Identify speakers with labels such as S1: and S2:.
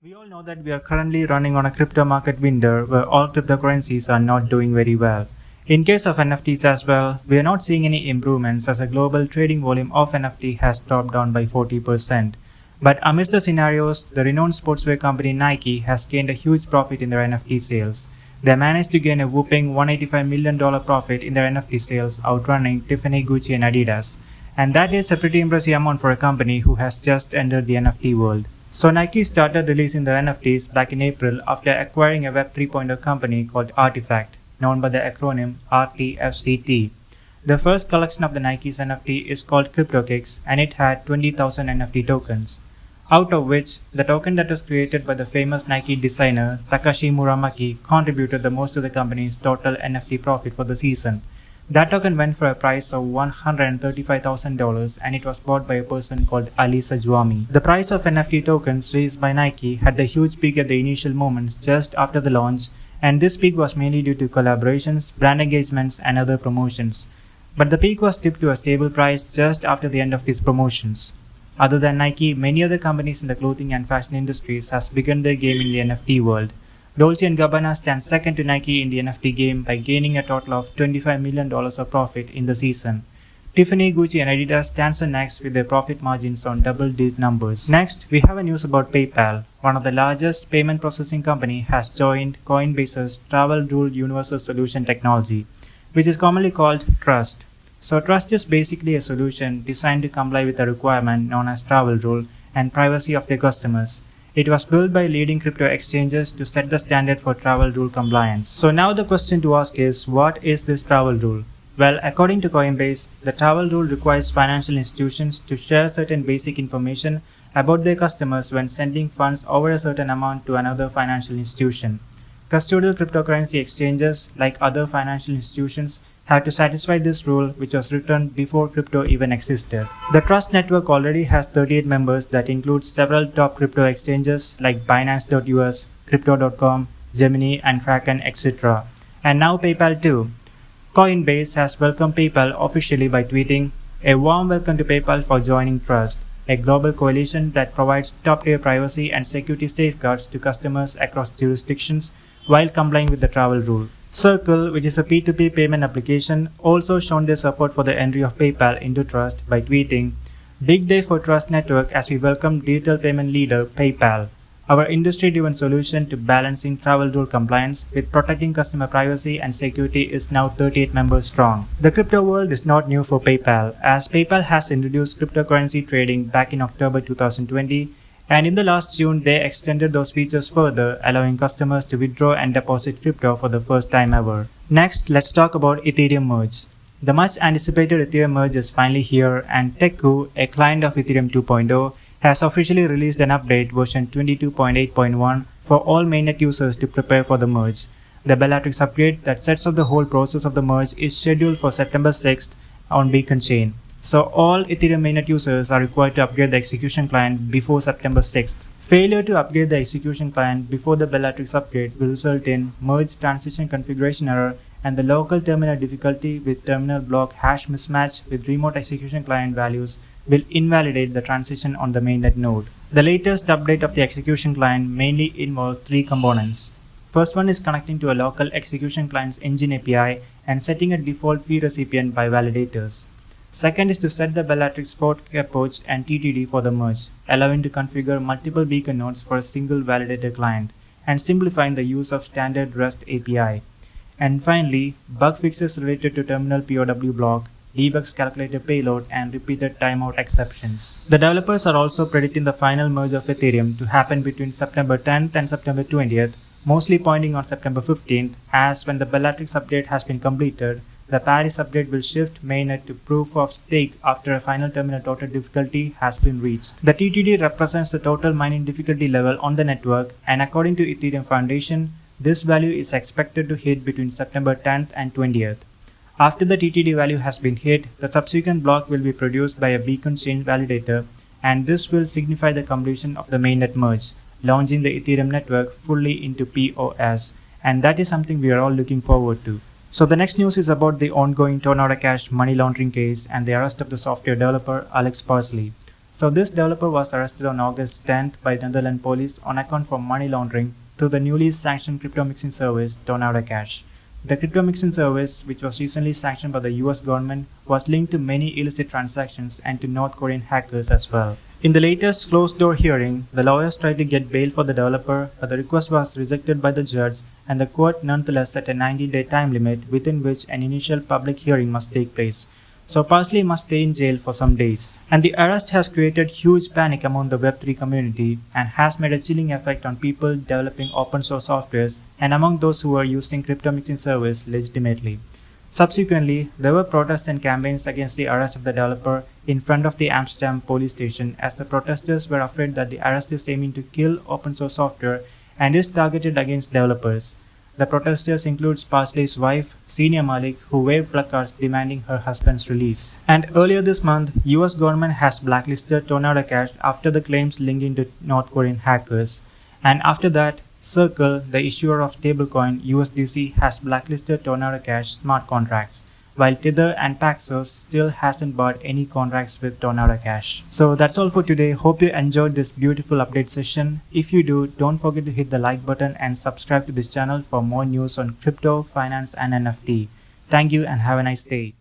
S1: We all know that we are currently running on a crypto market winter where all cryptocurrencies are not doing very well. In case of NFTs as well, we are not seeing any improvements as the global trading volume of NFT has dropped down by 40%. But amidst the scenarios, the renowned sportswear company Nike has gained a huge profit in their NFT sales. They managed to gain a whopping $185 million profit in their NFT sales, outrunning Tiffany, Gucci and Adidas. And that is a pretty impressive amount for a company who has just entered the NFT world. So Nike started releasing their NFTs back in April after acquiring a Web 3.0 company called Artifact, known by the acronym RTFCT. The first collection of the Nike's NFT is called CryptoKicks and it had 20,000 NFT tokens, out of which the token that was created by the famous Nike designer Takashi Muramaki contributed the most to the company's total NFT profit for the season. That token went for a price of $135,000 and it was bought by a person called Alisa Juami. The price of NFT tokens released by Nike had the huge peak at the initial moments just after the launch, and this peak was mainly due to collaborations, brand engagements and other promotions. But the peak was dipped to a stable price just after the end of these promotions. Other than Nike, many other companies in the clothing and fashion industries has begun their game in the NFT world. Dolce & Gabbana stands second to Nike in the NFT game by gaining a total of $25 million of profit in the season. Tiffany, Gucci and Adidas stands next with their profit margins on double-digit numbers. Next, we have a news about PayPal. One of the largest payment processing company has joined Coinbase's Travel Rule Universal Solution technology, which is commonly called Trust. So Trust is basically a solution designed to comply with a requirement known as Travel Rule and privacy of their customers. It was built by leading crypto exchanges to set the standard for travel rule compliance. So now the question to ask is, what is this travel rule? Well, according to Coinbase, the travel rule requires financial institutions to share certain basic information about their customers when sending funds over a certain amount to another financial institution. Custodial cryptocurrency exchanges, like other financial institutions, have to satisfy this rule, which was written before crypto even existed. The Trust network already has 38 members that includes several top crypto exchanges like Binance.us, Crypto.com, Gemini and Kraken, etc. And now PayPal too. Coinbase has welcomed PayPal officially by tweeting, "A warm welcome to PayPal for joining Trust, a global coalition that provides top-tier privacy and security safeguards to customers across jurisdictions while complying with the travel rule." Circle, which is a P2P payment application, also shown their support for the entry of PayPal into Trust by tweeting, "Big day for Trust Network as we welcome digital payment leader PayPal. Our industry-driven solution to balancing travel rule compliance with protecting customer privacy and security is now 38 members strong." The crypto world is not new for PayPal, as PayPal has introduced cryptocurrency trading back in October 2020, and in the last June they extended those features further, allowing customers to withdraw and deposit crypto for the first time ever. Next, let's talk about Ethereum merge. The much anticipated Ethereum merge is finally here, and Teku, a client of Ethereum 2.0, has officially released an update version 22.8.1 for all mainnet users to prepare for the merge. The Bellatrix upgrade that sets up the whole process of the merge is scheduled for September 6th on Beacon Chain. So all Ethereum mainnet users are required to upgrade the execution client before September 6th. Failure to upgrade the execution client before the Bellatrix upgrade will result in merge transition configuration error and the local terminal difficulty with terminal block hash mismatch with remote execution client values will invalidate the transition on the mainnet node. The latest update of the execution client mainly involves three components. First one is connecting to a local execution client's engine API and setting a default fee recipient by validators. Second is to set the Bellatrix port approach and TTD for the merge, allowing to configure multiple beacon nodes for a single validator client, and simplifying the use of standard REST API. And finally, bug fixes related to terminal POW block, debugs calculated payload, and repeated timeout exceptions. The developers are also predicting the final merge of Ethereum to happen between September 10th and September 20th, mostly pointing on September 15th, as when the Bellatrix update has been completed, the Paris update will shift mainnet to proof of stake after a final terminal total difficulty has been reached. The TTD represents the total mining difficulty level on the network, and according to Ethereum Foundation, this value is expected to hit between September 10th and 20th. After the TTD value has been hit, the subsequent block will be produced by a Beacon Chain validator, and this will signify the completion of the mainnet merge, launching the Ethereum network fully into POS, and that is something we are all looking forward to. So the next news is about the ongoing Tornado Cash money laundering case and the arrest of the software developer Alex Parsley. So this developer was arrested on August 10th by Netherlands police on account for money laundering through the newly sanctioned crypto mixing service Tornado Cash. The crypto mixing service, which was recently sanctioned by the US government, was linked to many illicit transactions and to North Korean hackers as well. In the latest closed-door hearing, the lawyers tried to get bail for the developer, but the request was rejected by the judge, and the court nonetheless set a 90-day time limit within which an initial public hearing must take place. So Parsley must stay in jail for some days. And the arrest has created huge panic among the Web3 community and has made a chilling effect on people developing open source softwares and among those who are using crypto mixing service legitimately. Subsequently, there were protests and campaigns against the arrest of the developer in front of the Amsterdam police station, as the protesters were afraid that the arrest is aiming to kill open source software and is targeted against developers. The protesters include Parsley's wife, Senior Malik, who waved placards demanding her husband's release. And earlier this month, US government has blacklisted Tornado Cash after the claims linking to North Korean hackers. And after that, Circle, the issuer of stablecoin USDC, has blacklisted Tornado Cash smart contracts, while Tether and Paxos still hasn't bought any contracts with Tornado Cash. So that's all for today. Hope you enjoyed this beautiful update session. If you do, don't forget to hit the like button and subscribe to this channel for more news on crypto, finance and NFT. Thank you and have a nice day.